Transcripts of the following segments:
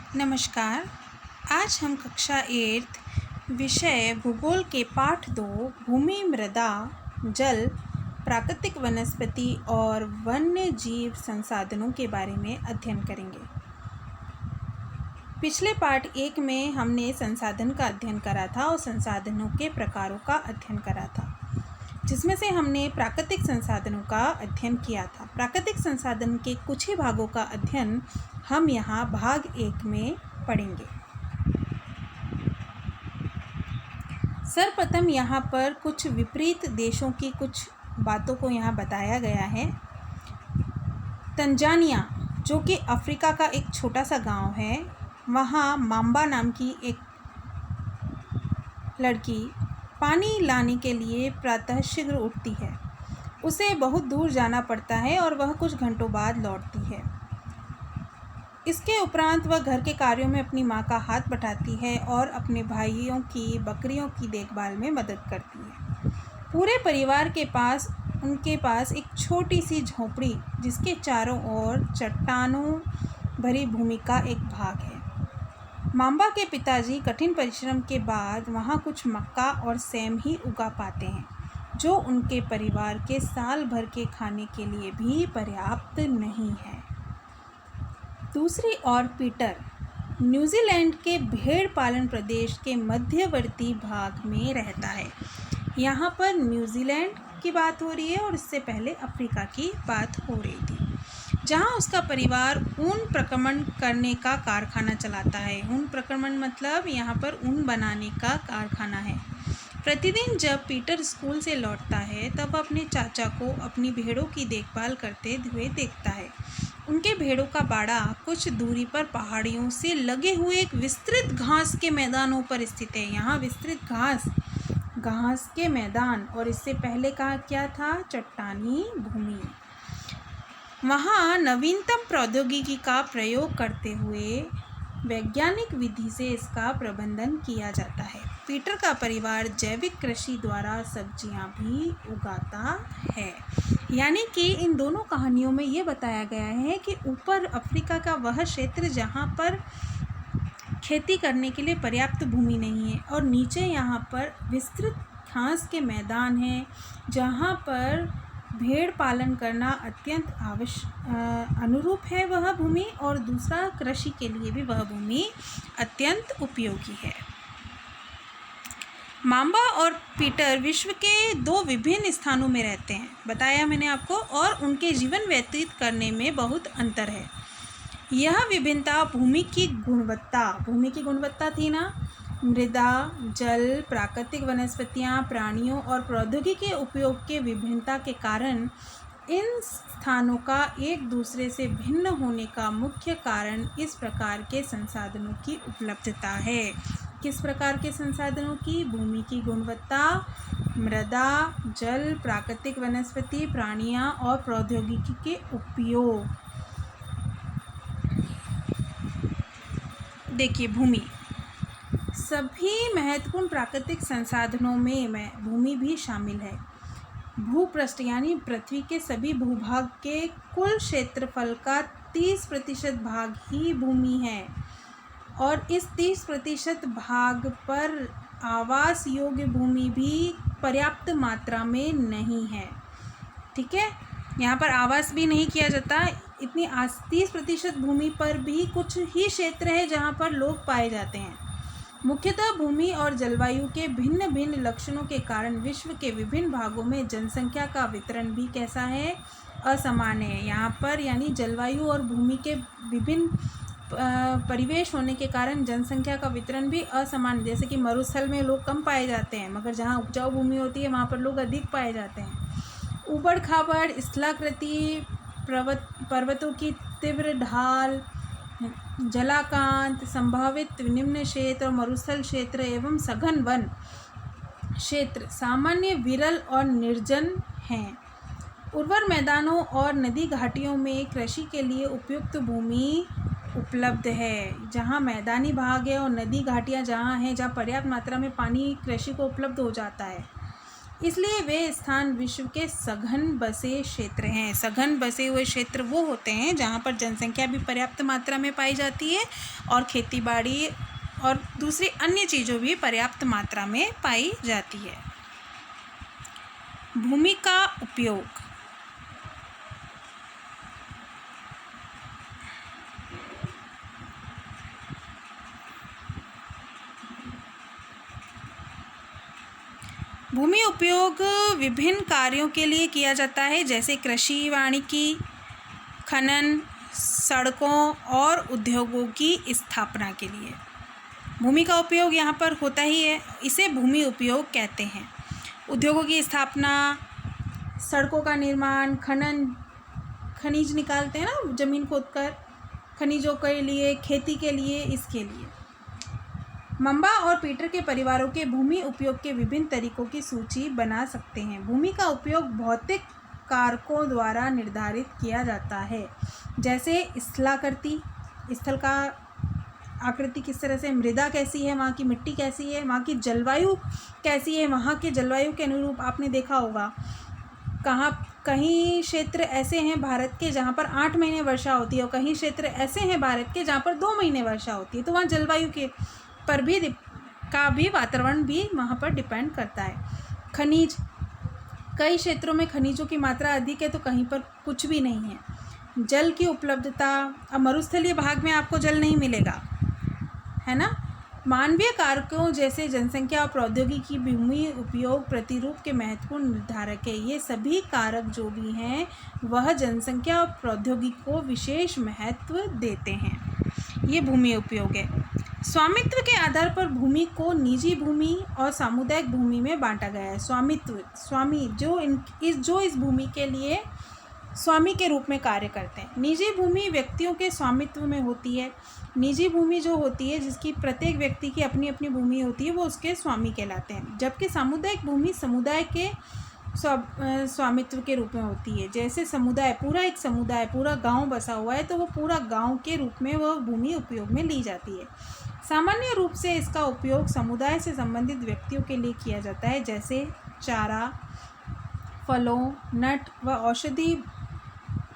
नमस्कार। आज हम कक्षा 8 विषय भूगोल के पाठ 2 भूमि, मृदा, जल, प्राकृतिक वनस्पति और वन्य जीव संसाधनों के बारे में अध्ययन करेंगे। पिछले पाठ 1 में हमने संसाधन का अध्ययन करा था और संसाधनों के प्रकारों का अध्ययन करा था, जिसमें से हमने प्राकृतिक संसाधनों का अध्ययन किया था। प्राकृतिक संसाधन के कुछ ही भागों का अध्ययन हम यहाँ भाग 1 में पढ़ेंगे। सर्वप्रथम यहाँ पर कुछ विपरीत देशों की कुछ बातों को यहाँ बताया गया है। तंजानिया, जो कि अफ्रीका का एक छोटा सा गांव है, वहाँ माम्बा नाम की एक लड़की पानी लाने के लिए प्रातः शीघ्र उठती है। उसे बहुत दूर जाना पड़ता है और वह कुछ घंटों बाद लौटती है। इसके उपरांत वह घर के कार्यों में अपनी माँ का हाथ बटाती है और अपने भाइयों की बकरियों की देखभाल में मदद करती है। पूरे परिवार के पास उनके पास एक छोटी सी झोंपड़ी, जिसके चारों ओर चट्टानों भरी भूमि का एक भाग है। माम्बा के पिताजी कठिन परिश्रम के बाद वहाँ कुछ मक्का और सेम ही उगा पाते हैं, जो उनके परिवार के साल भर के खाने के लिए भी पर्याप्त नहीं है। दूसरी ओर पीटर न्यूजीलैंड के भेड़ पालन प्रदेश के मध्यवर्ती भाग में रहता है। यहाँ पर न्यूजीलैंड की बात हो रही है और इससे पहले अफ्रीका की बात हो रही थी, जहाँ उसका परिवार ऊन प्रक्रमण करने का कारखाना चलाता है। ऊन प्रक्रमण मतलब यहाँ पर ऊन बनाने का कारखाना है। प्रतिदिन जब पीटर स्कूल से लौटता है, तब वह अपने चाचा को अपनी भेड़ों की देखभाल करते हुए देखता है। उनके भेड़ों का बाड़ा कुछ दूरी पर पहाड़ियों से लगे हुए एक विस्तृत घास के मैदानों पर स्थित है। यहाँ विस्तृत घास के मैदान, और इससे पहले कहा क्या था? चट्टानी भूमि। वहाँ नवीनतम प्रौद्योगिकी का प्रयोग करते हुए वैज्ञानिक विधि से इसका प्रबंधन किया जाता है। पीटर का परिवार जैविक कृषि द्वारा सब्जियां भी उगाता है। यानी कि इन दोनों कहानियों में ये बताया गया है कि ऊपर अफ्रीका का वह क्षेत्र जहाँ पर खेती करने के लिए पर्याप्त भूमि नहीं है, और नीचे यहाँ पर विस्तृत घास के मैदान हैं, जहाँ पर भेड़ पालन करना अत्यंत अनुरूप है वह भूमि, और दूसरा कृषि के लिए भी वह भूमि अत्यंत उपयोगी है। माम्बा और पीटर विश्व के 2 विभिन्न स्थानों में रहते हैं, बताया मैंने आपको, और उनके जीवन व्यतीत करने में बहुत अंतर है। यह विभिन्नता भूमि की गुणवत्ता थी ना, मृदा, जल, प्राकृतिक वनस्पतियाँ, प्राणियों और प्रौद्योगिकी के उपयोग के विभिन्नता के कारण इन स्थानों का एक दूसरे से भिन्न होने का मुख्य कारण इस प्रकार के संसाधनों की उपलब्धता है। किस प्रकार के संसाधनों की? भूमि की गुणवत्ता, मृदा, जल, प्राकृतिक वनस्पति, प्राणियाँ और प्रौद्योगिकी के उपयोग। देखिए, भूमि, सभी महत्वपूर्ण प्राकृतिक संसाधनों में भूमि भी शामिल है। भूपृष्ठ यानी पृथ्वी के सभी भूभाग के कुल क्षेत्रफल का 30% भाग ही भूमि है, और इस 30% भाग पर आवास योग्य भूमि भी पर्याप्त मात्रा में नहीं है। ठीक है, यहाँ पर आवास भी नहीं किया जाता। इतनी 30% भूमि पर भी कुछ ही क्षेत्र है जहाँ पर लोग पाए जाते हैं। मुख्यतः भूमि और जलवायु के भिन्न भिन्न लक्षणों के कारण विश्व के विभिन्न भागों में जनसंख्या का वितरण भी कैसा है? असमान है। यहाँ पर यानी जलवायु और भूमि के विभिन्न परिवेश होने के कारण जनसंख्या का वितरण भी असमान। जैसे कि मरुस्थल में लोग कम पाए जाते हैं, मगर जहाँ उपजाऊ भूमि होती है वहाँ पर लोग अधिक पाए जाते हैं। ऊबड़ खाबड़, स्थलाकृति, पर्वतों की तीव्र ढाल, जलाकांत, संभावित निम्न क्षेत्र और मरुस्थल क्षेत्र एवं सघन वन क्षेत्र सामान्य, विरल और निर्जन हैं। उर्वर मैदानों और नदी घाटियों में कृषि के लिए उपयुक्त भूमि उपलब्ध है। जहाँ मैदानी भाग है और नदी घाटियाँ जहाँ हैं, जहाँ पर्याप्त मात्रा में पानी कृषि को उपलब्ध हो जाता है। इसलिए वे स्थान विश्व के सघन बसे क्षेत्र हैं। सघन बसे हुए क्षेत्र वो होते हैं जहाँ पर जनसंख्या भी पर्याप्त मात्रा में पाई जाती है और खेतीबाड़ी और दूसरी अन्य चीज़ों भी पर्याप्त मात्रा में पाई जाती है। भूमि का उपयोग। भूमि उपयोग विभिन्न कार्यों के लिए किया जाता है, जैसे कृषि, वानिकी, खनन, सड़कों और उद्योगों की स्थापना के लिए भूमि का उपयोग यहाँ पर होता ही है। इसे भूमि उपयोग कहते हैं। उद्योगों की स्थापना, सड़कों का निर्माण, खनन, खनिज निकालते हैं ना ज़मीन खोदकर, खनिजों के लिए, खेती के लिए, इसके लिए। मंबा और पीटर के परिवारों के भूमि उपयोग के विभिन्न तरीकों की सूची बना सकते हैं। भूमि का उपयोग भौतिक कारकों द्वारा निर्धारित किया जाता है, जैसे स्थलाकृति, स्थल का आकृति किस तरह से, मृदा कैसी है, वहाँ की मिट्टी कैसी है, वहाँ की जलवायु कैसी है। वहाँ के जलवायु के अनुरूप आपने देखा होगा कहीं क्षेत्र ऐसे हैं भारत के जहाँ पर 8 महीने वर्षा होती है और कहीं क्षेत्र ऐसे हैं भारत के जहाँ पर 2 महीने वर्षा होती है। तो वहाँ जलवायु के पर भी वातावरण भी वहाँ पर डिपेंड करता है। खनिज, कई क्षेत्रों में खनिजों की मात्रा अधिक है तो कहीं पर कुछ भी नहीं है। जल की उपलब्धता, अब मरुस्थलीय भाग में आपको जल नहीं मिलेगा, है ना। मानवीय कारकों जैसे जनसंख्या और प्रौद्योगिकी भूमि उपयोग प्रतिरूप के महत्वपूर्ण निर्धारक है। ये सभी कारक जो भी हैं वह जनसंख्या और प्रौद्योगिकी को विशेष महत्व देते हैं। ये भूमि उपयोग है। स्वामित्व के आधार पर भूमि को निजी भूमि और सामुदायिक भूमि में बांटा गया है। स्वामी जो इस भूमि के लिए स्वामी के रूप में कार्य करते हैं। निजी भूमि व्यक्तियों के स्वामित्व में होती है। निजी भूमि जो होती है, जिसकी प्रत्येक व्यक्ति की अपनी अपनी भूमि होती है, वो उसके स्वामी कहलाते हैं। जबकि सामुदायिक भूमि समुदाय के स्वामित्व के रूप में होती है। जैसे समुदाय, एक समुदाय, पूरा गांव बसा हुआ है तो वो पूरा गांव के रूप में वह भूमि उपयोग में ली जाती है। सामान्य रूप से इसका उपयोग समुदाय से संबंधित व्यक्तियों के लिए किया जाता है, जैसे चारा, फलों, नट व औषधि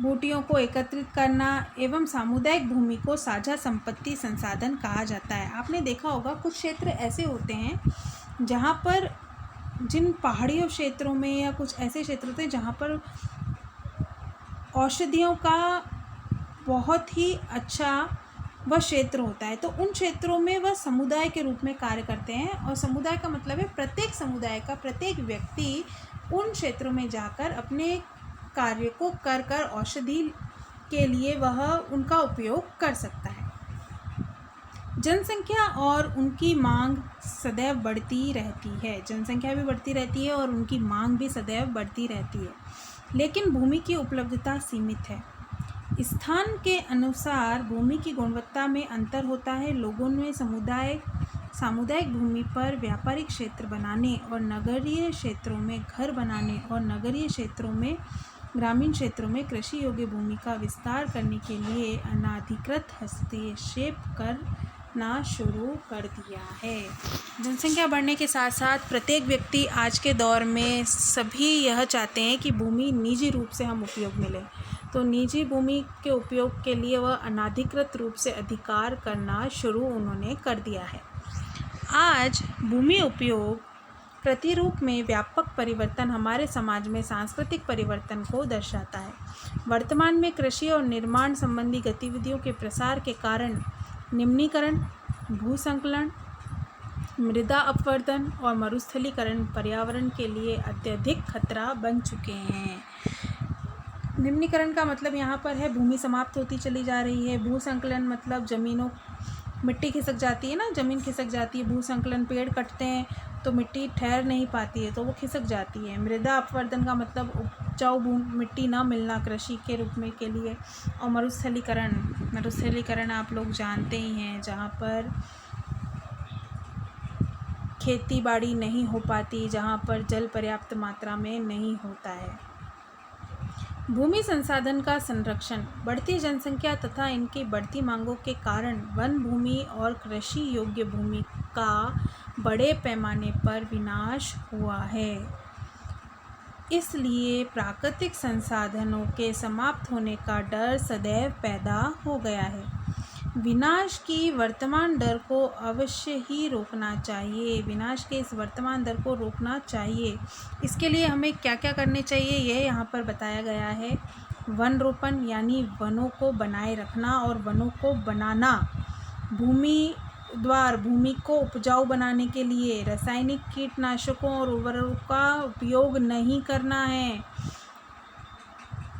बूटियों को एकत्रित करना एवं सामुदायिक भूमि को साझा संपत्ति संसाधन कहा जाता है। आपने देखा होगा कुछ क्षेत्र ऐसे होते हैं जहाँ पर, जिन पहाड़ियों क्षेत्रों में या कुछ ऐसे क्षेत्र होते हैं जहाँ पर औषधियों का बहुत ही अच्छा वह क्षेत्र होता है, तो उन क्षेत्रों में वह समुदाय के रूप में कार्य करते हैं। और समुदाय का मतलब है प्रत्येक समुदाय का प्रत्येक व्यक्ति उन क्षेत्रों में जाकर अपने कार्य को कर औषधि के लिए वह उनका उपयोग कर सकता है। जनसंख्या और उनकी मांग सदैव बढ़ती रहती है। जनसंख्या भी बढ़ती रहती है और उनकी मांग भी सदैव बढ़ती रहती है, लेकिन भूमि की उपलब्धता सीमित है। स्थान के अनुसार भूमि की गुणवत्ता में अंतर होता है। लोगों ने सामुदायिक भूमि पर व्यापारिक क्षेत्र बनाने और नगरीय क्षेत्रों में घर बनाने और नगरीय क्षेत्रों में ग्रामीण क्षेत्रों में कृषि योग्य भूमि का विस्तार करने के लिए अनाधिकृत हस्तक्षेप करना शुरू कर दिया है। जनसंख्या बढ़ने के साथ साथ प्रत्येक व्यक्ति आज के दौर में सभी यह चाहते हैं कि भूमि निजी रूप से हम उपयोग मिले, तो निजी भूमि के उपयोग के लिए वह अनाधिकृत रूप से अधिकार करना शुरू उन्होंने कर दिया है। आज भूमि उपयोग प्रतिरूप में व्यापक परिवर्तन हमारे समाज में सांस्कृतिक परिवर्तन को दर्शाता है। वर्तमान में कृषि और निर्माण संबंधी गतिविधियों के प्रसार के कारण निम्नीकरण, भूसंकलन, मृदा अपवर्तन और मरुस्थलीकरण पर्यावरण के लिए अत्यधिक खतरा बन चुके हैं। निम्नीकरण का मतलब यहाँ पर है भूमि समाप्त होती चली जा रही है। भूसंकलन मतलब मिट्टी खिसक जाती है ना, ज़मीन खिसक जाती है। भूसंकलन, पेड़ कटते हैं तो मिट्टी ठहर नहीं पाती है तो वो खिसक जाती है। मृदा अपवर्तन का मतलब उपजाऊ मिट्टी ना मिलना कृषि के रूप में के लिए। और मरुस्थलीकरण आप लोग जानते ही हैं, जहाँ पर खेती बाड़ी नहीं हो पाती, जहाँ पर जल पर्याप्त मात्रा में नहीं होता है। भूमि संसाधन का संरक्षण। बढ़ती जनसंख्या तथा इनकी बढ़ती मांगों के कारण वन भूमि और कृषि योग्य भूमि का बड़े पैमाने पर विनाश हुआ है। इसलिए प्राकृतिक संसाधनों के समाप्त होने का डर सदैव पैदा हो गया है। विनाश की वर्तमान दर को अवश्य ही रोकना चाहिए। विनाश के इस वर्तमान दर को रोकना चाहिए। इसके लिए हमें क्या क्या करने चाहिए, यह यहाँ पर बताया गया है। वन रोपण यानी वनों को बनाए रखना और वनों को बनाना। भूमि को उपजाऊ बनाने के लिए रासायनिक कीटनाशकों और उर्वरकों का उपयोग नहीं करना है।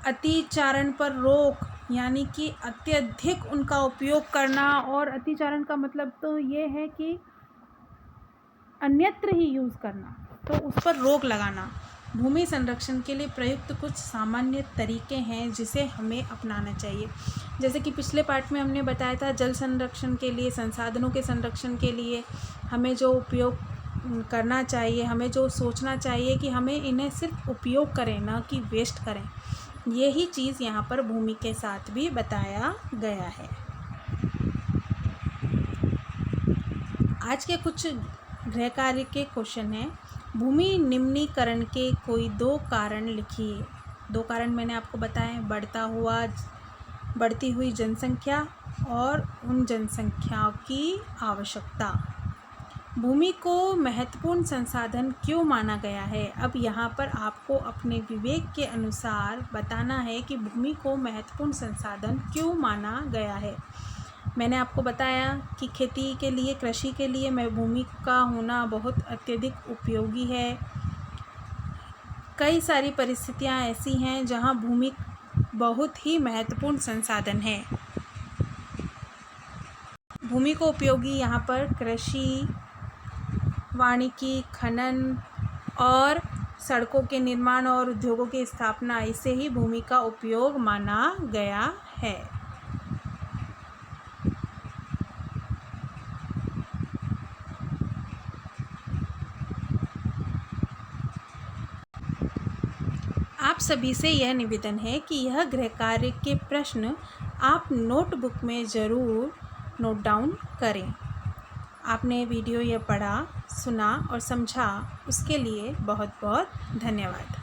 अतिचारण पर रोक यानी कि अत्यधिक उनका उपयोग करना, और अतिचारण का मतलब तो ये है कि अन्यत्र ही यूज़ करना, तो उस पर रोक लगाना। भूमि संरक्षण के लिए प्रयुक्त कुछ सामान्य तरीके हैं जिसे हमें अपनाना चाहिए। जैसे कि पिछले पार्ट में हमने बताया था, जल संरक्षण के लिए, संसाधनों के संरक्षण के लिए हमें जो उपयोग करना चाहिए, हमें जो सोचना चाहिए कि हमें इन्हें सिर्फ उपयोग करें, ना कि वेस्ट करें। यही चीज़ यहाँ पर भूमि के साथ भी बताया गया है। आज के कुछ गृह कार्य के क्वेश्चन हैं। भूमि निम्नीकरण के कोई 2 कारण लिखिए। 2 कारण मैंने आपको बताए, बढ़ती हुई जनसंख्या और उन जनसंख्याओं की आवश्यकता। भूमि को महत्वपूर्ण संसाधन क्यों माना गया है? अब यहाँ पर आपको अपने विवेक के अनुसार बताना है कि भूमि को महत्वपूर्ण संसाधन क्यों माना गया है। मैंने आपको बताया कि खेती के लिए, कृषि के लिए भूमि का होना बहुत अत्यधिक उपयोगी है। कई सारी परिस्थितियाँ ऐसी हैं जहाँ भूमि बहुत ही महत्वपूर्ण संसाधन है। भूमि को उपयोगी यहाँ पर कृषि, वानिकी, खनन और सड़कों के निर्माण और उद्योगों की स्थापना, इसे ही भूमि का उपयोग माना गया है। आप सभी से यह निवेदन है कि यह गृह कार्य के प्रश्न आप नोटबुक में ज़रूर नोट डाउन करें। आपने वीडियो यह पढ़ा, सुना और समझा, उसके लिए बहुत बहुत धन्यवाद।